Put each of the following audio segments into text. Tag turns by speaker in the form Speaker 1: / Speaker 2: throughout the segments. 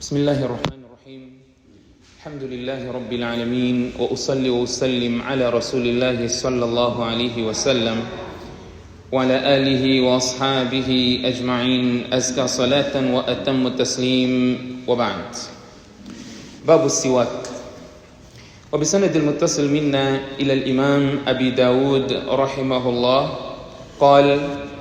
Speaker 1: بسم الله الرحمن الرحيم الحمد لله رب العالمين وأصلي وأسلم على رسول الله صلى الله عليه وسلم وعلى آله وأصحابه أجمعين أزكى صلاة وأتم التسليم وبعد باب السواك وبسند المتصل منا إلى الإمام أبي داود رحمه الله قال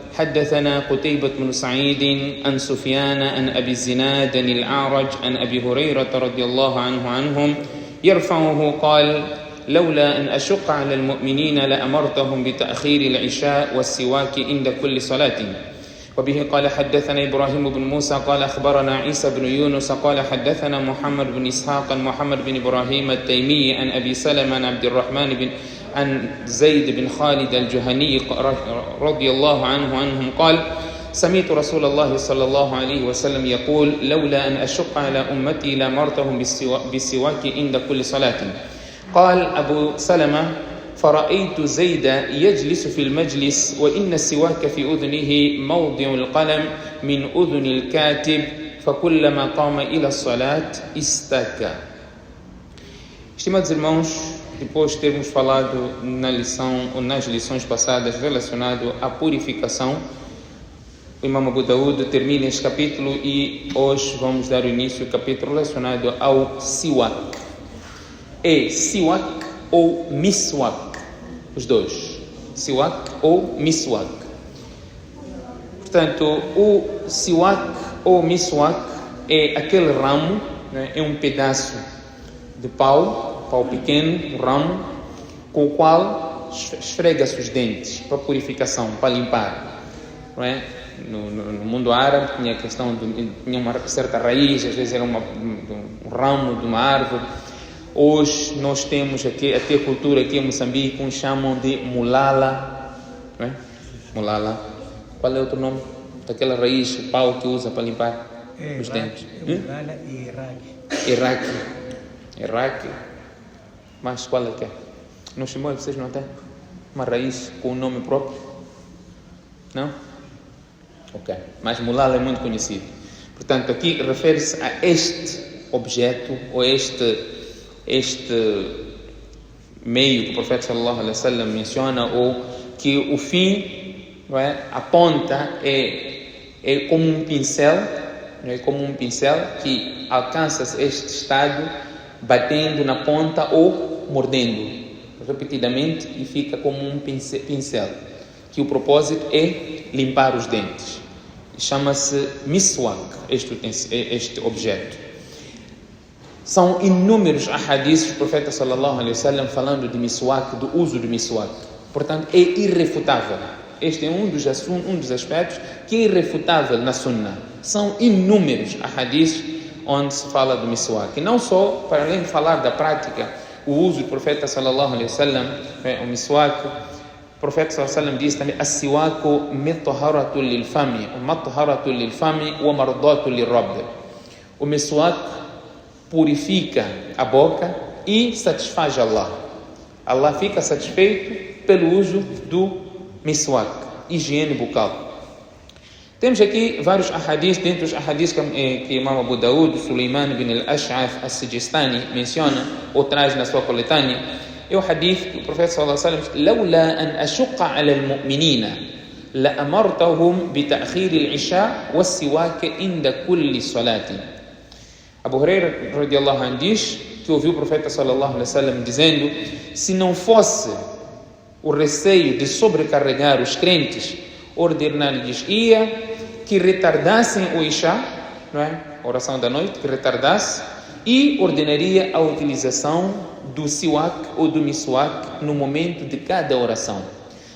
Speaker 1: حدثنا قتيبة بن سعيد عن سفيان عن أبي الزناد عن الأعرج عن أبي هريرة رضي الله عنهم يرفعه قال لولا أن أشق على المؤمنين لأمرتهم بتأخير العشاء والسواك عند كل صلاة. وبه قال حدثنا إبراهيم بن موسى قال أخبرنا عيسى بن يونس قال حدثنا محمد بن إسحاق عن محمد بن إبراهيم التيمي عن أبي سلمة عن عبد الرحمن عن زيد بن خالد الجهني رضي الله عنهم قال سمعت رسول الله صلى الله عليه وسلم يقول لولا أن أشق على أمتي لأمرتهم بالسواك عند كل صلاة. قال أبو سلمة فرأيت زيد يجلس في المجلس وإن السواك في أذنه موضع القلم من أذن الكاتب فكلما قام إلى الصلاة استكى. Estimados irmãos, depois de termos falado na lição ou nas lições passadas relacionado à purificação, o Imam Abu Daud termina este capítulo e hoje vamos dar início ao capítulo relacionado ao siwak. É siwak ou miswak, os dois, siwak ou miswak. Portanto, o siwak ou miswak é aquele ramo, né, é um pedaço de pau pequeno, um ramo, com o qual esfrega-se os dentes para purificação, para limpar. Não é? No mundo árabe tinha a questão tinha uma certa raiz, às vezes era um ramo de uma árvore. Hoje nós temos aqui, até a cultura aqui em Moçambique, uns chamam de mulala. Não é? Mulala. Qual é o outro nome daquela raiz, o pau que usa para limpar os dentes?
Speaker 2: Mulala e iraqi.
Speaker 1: Iraqi. Mas qual é que é? No Chimoio vocês não têm uma raiz com um nome próprio? Não? Ok. Mas mulala é muito conhecido. Portanto, aqui refere-se a este objeto ou este meio que o profeta sallallahu alaihi wasallam menciona, ou que o fim, não é? A ponta é como um pincel, não é? Como um pincel que alcança este estado batendo na ponta ou mordendo repetidamente e fica como um pincel, que o propósito é limpar os dentes. Chama-se miswak, este objeto. São inúmeros ahadiths do profeta sallallahu alaihi wasallam falando de miswak, do uso de miswak. Portanto, é irrefutável. Este é um dos aspectos que é irrefutável na Sunnah. São inúmeros ahadiths onde se fala do miswak. E não só, para além de falar da prática, o uso do profeta sallallahu alaihi wasallam, o miswak, o profeta sallallahu alaihi wasallam diz também as-siwaku mutahharatul lil fami, mutahharatul lil fami wa mardatul lirabb. O miswak purifica a boca e satisfaz Allah. Allah fica satisfeito pelo uso do miswak, higiene bucal. Temos aqui vários ahadiths, dentre os ahadiths que Imam Abu Daud, Sulaiman bin al-Ash'af al-Sijistani menciona ou traz na sua coletânea, é o hadith que o profeta sallallahu alaihi wasallam diz: "Lawla an ashqa 'ala al-mu'minina la amartahum bi ta'khir al-'isha was-siwak 'inda kulli salati." Abu Hurairah radiyallahu anhu diz que ouviu o profeta sallallahu alaihi wasallam dizendo: se não fosse o receio de sobrecarregar os crentes, ordenar-lhes que retardassem o Isha, não é? A oração da noite, que retardasse, e ordenaria a utilização do siwak ou do miswak no momento de cada oração.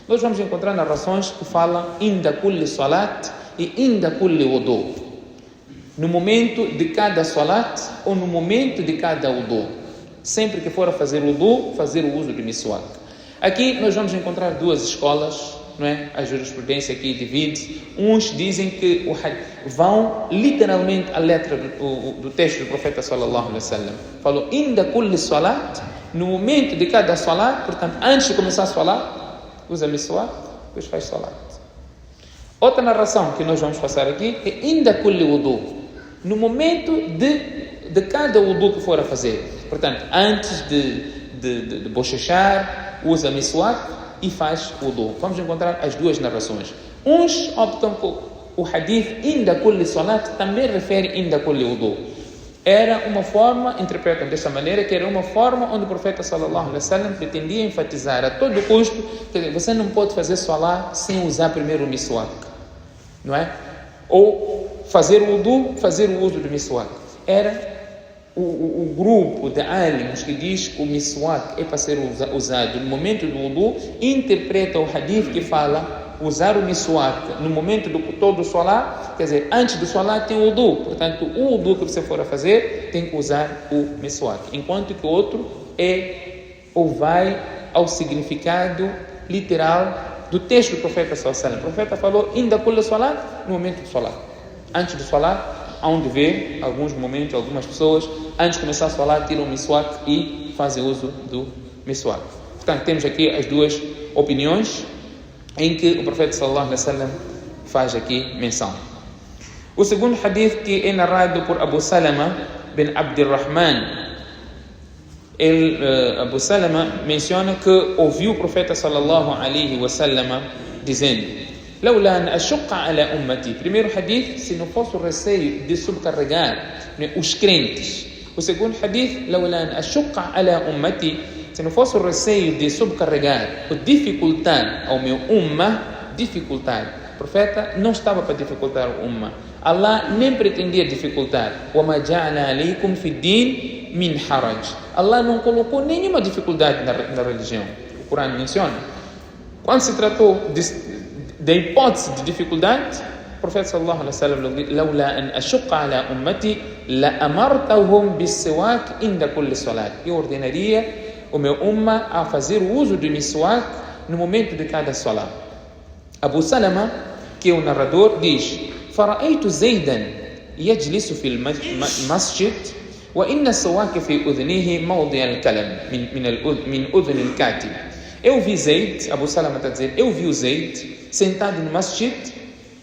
Speaker 1: Nós vamos encontrar narrações que falam inda kulli salat e inda kulli wudu, no momento de cada salat ou no momento de cada wudu. Sempre que for a fazer wudu, fazer o uso do miswak. Aqui nós vamos encontrar duas escolas, não é? A jurisprudência aqui divide. Uns dizem que vão literalmente à letra do texto do profeta sallallahu alaihi wasallam. Falou inda kulli salat, no momento de cada salat, portanto, antes de começar a salat, usa miswak, depois faz salat. Outra narração que nós vamos passar aqui é inda kulli wudu, no momento de cada wudu que for a fazer. Portanto, antes de bochechar, usa miswak e faz wudu. Vamos encontrar as duas narrações. Uns optam por o hadith inda kulli salat, também refere inda kulli wudu. Era uma forma, interpretam desta maneira, que era uma forma onde o profeta sallallahu alaihi wasallam pretendia enfatizar a todo custo que você não pode fazer salat sem usar primeiro o miswak, não é? Ou fazer o wudu, fazer o uso do miswak. Era o grupo de alims que diz que o miswak é para ser usado no momento do wudu, interpreta o hadith que fala usar o miswak no momento do todo o salat, quer dizer, antes do salat tem o wudu, portanto o wudu que você for a fazer tem que usar o miswak, enquanto que o outro vai ao significado literal do texto do profeta sallallahu alaihi wasallam. O profeta falou inda kulli salat, no momento do salat, antes do salat, onde vê alguns momentos, algumas pessoas antes de começar a salat tiram o miswak e fazem uso do miswak. Portanto, temos aqui as duas opiniões em que o profeta sallallahu alaihi wasallam faz aqui menção. O segundo hadith, que é narrado por Abu Salama bin Abdurrahman, Abu Salama menciona que ouviu o profeta sallallahu alaihi wasallam dizendo: "Laula an ashqa ala ummati". Primeiro hadith, se não fosse o receio de subcarregar os crentes. O segundo hadith, "Laula an ashqa ala ummati", se não fosse o receio de subcarregar, ou dificultar ao meu ummah, dificultar. O profeta não estava para dificultar o ummah. Allah nem pretendia dificultar. وَمَا جَعْلَ عَلَيْكُمْ فِي الدِّينِ مِنْ حَرَجٍ. Allah não colocou nenhuma dificuldade na religião. O Corão menciona. Quando se tratou da hipótese de dificuldade, o profeta sallallahu alaihi wasallam disse: "Laula an ashqa ala ummati la amartahum bis-siwak inda kulli salat". Eu ordenaria o meu ummah a fazer o uso do miswak no momento de cada salat. Abu Salama, que é o narrador, diz: "Fara'aytu Zaydan yajlisu fil masjid wa inna as-siwak fi udhnihi mawdi' al-kalam min udhn al-katib". Eu vi Zayd, Abu Salama está a dizer, eu vi o Zayd sentado no masjid,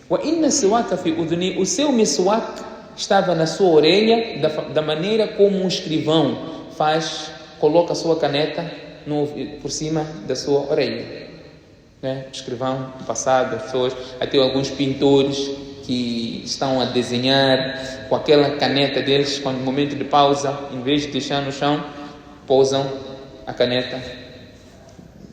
Speaker 1: wa inna as-siwak fi udhni, o seu miswak estava na sua orelha, da maneira como um escrivão coloca a sua caneta por cima da sua orelha, né? O escrivão, no passado, as pessoas, até alguns pintores que estão a desenhar com aquela caneta deles, quando no momento de pausa, em vez de deixar no chão, pousam a caneta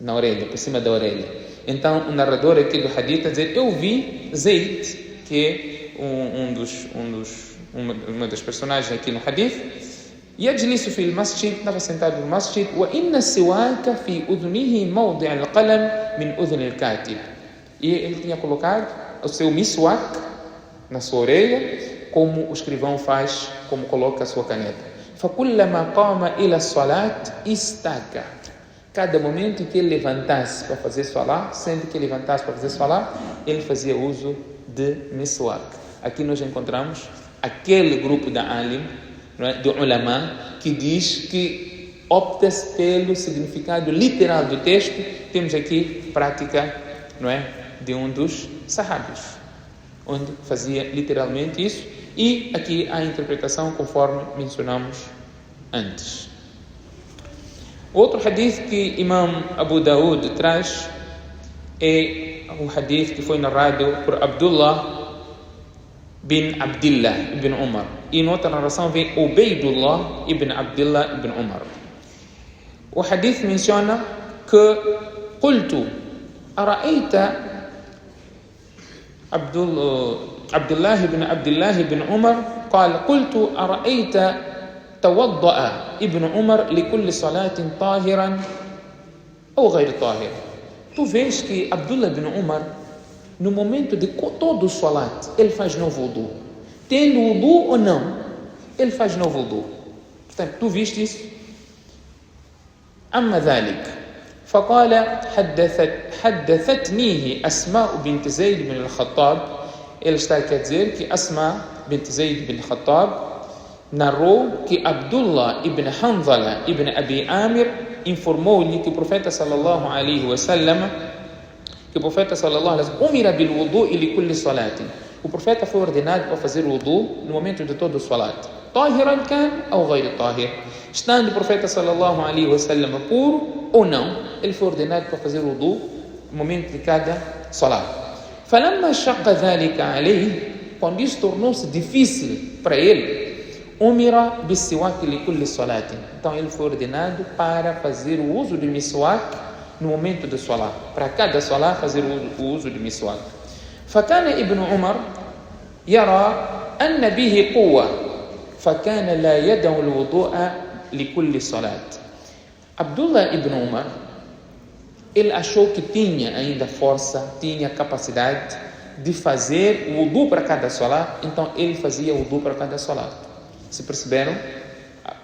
Speaker 1: na orelha, por cima da orelha. Então o narrador aqui do hadith está a dizer: eu vi Zayd, que é uma das personagens aqui no hadith, يجلس في المسجد, estava sentado no masjid, وإن السواك في أذنه موضع القلم من أذن الكاتب. E ele tinha colocado o seu miswak na sua orelha, como o escrivão faz, como coloca a sua caneta. فكلما قام إلى الصلاة استاك. Cada momento que ele levantasse para fazer salat, sempre que ele levantasse para fazer salat, ele fazia uso de miswak. Aqui nós encontramos aquele grupo da alim, do ulama, que diz que opta-se pelo significado literal do texto. Temos aqui prática, de um dos sahábios, onde fazia literalmente isso, e aqui há a interpretação conforme mencionamos antes. Outro hadith que Imam Abu Daud traz é um hadith que foi narrado por Abdullah bin Abdullah ibn Umar. E em outra narração vem Ubaydullah ibn Abdullah ibn Umar. O hadith menciona que قلت أرأيت عبد الله بن عمر قال قلت أرأيت توضأ ابن عمر لكل صلاة طاهرا أو غير طاهر. Tu vês que Abdullah ibn Umar, no momento de todo o salat, ele faz novo wudu. Tendo wudu ou não, ele faz novo wudu. Portanto, tu viste isso? أما ذلك فقال حدثتنيه أسماء بنت زيد بن الخطاب. Ele está aqui a dizer que Asma bint Zayd bin Khattab narrou que Abdullah ibn Hanzala ibn Abi Amir informou-lhe que o profeta sallallahu alaihi wasallam umira bil wudu'i li kulli salatin. O profeta foi ordenado para fazer o wudu no momento de todo o salat. Tahiran kan ou ghayr tahir. Estando o profeta sallallahu alaihi wasallam puro ou não, ele foi ordenado para fazer o wudu no momento de cada salat. فلما شق ذلك عليه, quando isso tornou-se difícil para ele, umira bis-siwak li kulli salatin. Então ele foi ordenado para fazer o uso de miswak no momento do salat. Para cada salat fazer o uso de miswak. فكان ابن عمر يرى أن به قوة فكان لا يدع الوضوء لكل صلاة. Abdullah ibn Umar, ele achou que tinha ainda força, tinha capacidade de fazer o wudu para cada salat, então ele fazia o wudu para cada salat. Se perceberam?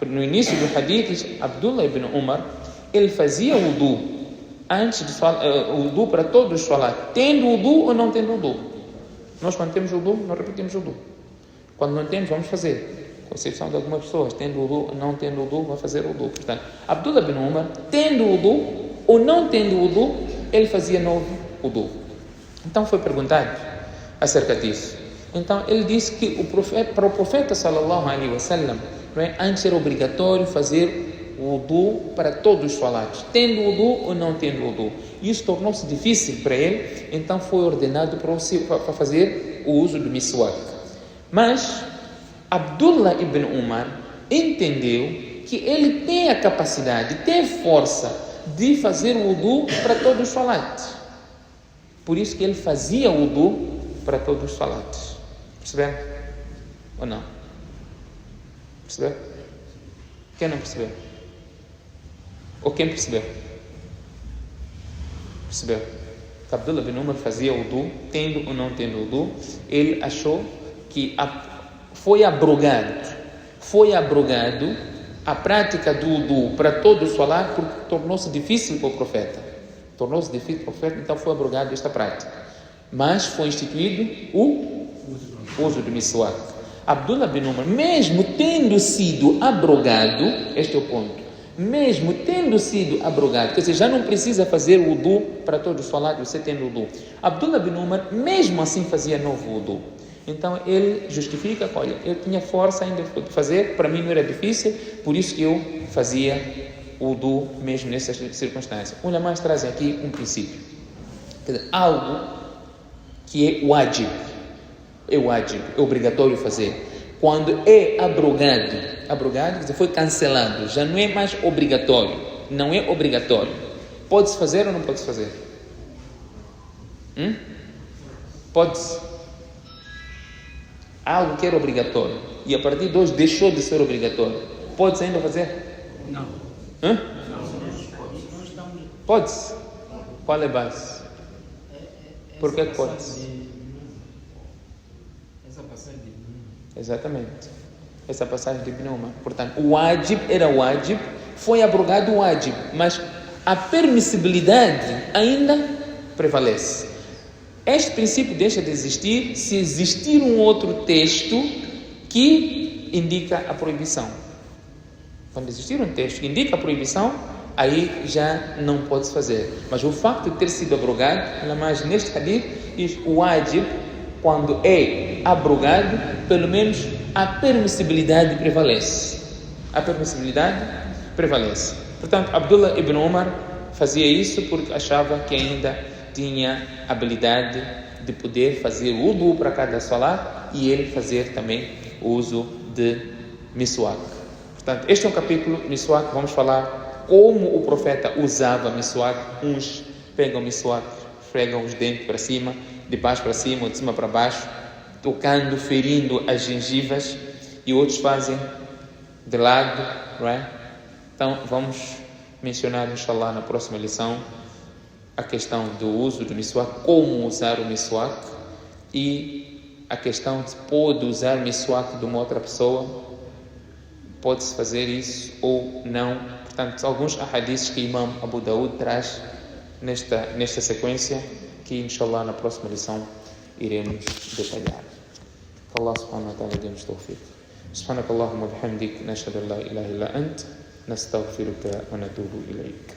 Speaker 1: No início do hadith, Abdullah ibn Umar, ele fazia o wudu antes de o wudu para todos os salat, tendo wudu ou não tendo wudu. Nós quando temos wudu, nós repetimos wudu. Quando não temos, vamos fazer. Com exceção de algumas pessoas, tendo wudu ou não tendo wudu, vão fazer wudu. Portanto, Abdullah ibn Umar, tendo wudu ou não tendo wudu, ele fazia novo wudu. Então foi perguntado acerca disso. Então ele disse que para o profeta sallallahu alaihi wasallam, antes era obrigatório fazer o wudu para todos os salats, tendo wudu ou não tendo wudu. Isso tornou-se difícil para ele, então foi ordenado para fazer o uso do miswak. Mas Abdullah ibn Umar entendeu que ele tem a capacidade, tem força de fazer o wudu para todos os salats. Por isso que ele fazia o wudu para todos os salats. Perceberam? Ou não? Perceberam? Quem não percebeu? Ou quem percebeu? Percebeu? Que Abdullah ibn Umar fazia o wudu, tendo ou não tendo wudu. Ele achou que foi abrogado a prática do wudu para todo o salat, porque tornou-se difícil para o profeta. Então foi abrogado esta prática. Mas foi instituído o uso do miswak. Abdullah ibn Umar, mesmo tendo sido abrogado, este é o ponto, mesmo tendo sido abrogado, quer dizer, já não precisa fazer o wudu para todos os salat, você tendo wudu. Abdullah ibn Umar, mesmo assim, fazia novo wudu. Então ele justifica, olha, eu tinha força ainda de fazer, para mim não era difícil, por isso que eu fazia o wudu mesmo nessas circunstâncias. Os ulama trazem aqui um princípio, quer dizer, algo que é wajib, é obrigatório fazer. Quando é abrogado, quer dizer, foi cancelado, já não é mais obrigatório, não é obrigatório. Pode-se fazer ou não pode-se fazer? Pode-se. Algo que era obrigatório e a partir de hoje deixou de ser obrigatório, pode-se ainda fazer?
Speaker 2: Não.
Speaker 1: Pode-se. Qual é a base? Por que pode-se?
Speaker 2: Essa passagem de
Speaker 1: Exatamente. Essa passagem de Ibn Umar. Portanto, o wajib era wajib, foi abrogado o wajib, mas a permissibilidade ainda prevalece. Este princípio deixa de existir se existir um outro texto que indica a proibição. Quando existir um texto que indica a proibição, aí já não pode-se fazer. Mas o facto de ter sido abrogado, mas neste hadith diz o wajib, quando é abrogado, pelo menos a permissibilidade prevalece. Portanto, Abdullah ibn Umar fazia isso porque achava que ainda tinha habilidade de poder fazer o wudu para cada salat e ele fazer também o uso de miswak. Portanto, este é um capítulo miswak. Vamos falar como o profeta usava miswak. Uns pegam miswak, fregam os dentes para cima, de baixo para cima ou de cima para baixo, tocando, ferindo as gengivas, e outros fazem de lado, não é? Então vamos mencionar, inshallah, na próxima lição a questão do uso do miswak, como usar o miswak, e a questão de pode usar miswak de uma outra pessoa, pode-se fazer isso ou não. Portanto, alguns ahadiths que o Imam Abu Daud traz nesta sequência, que inshallah na próxima lição iremos detalhar. Allah subhanahu wa ta'ala dê-nos tawfiq. Subhanakallahumma wa bihamdik, nashhadu an la ilaha illa ant, nastaghfiruka wa natubu ilayk.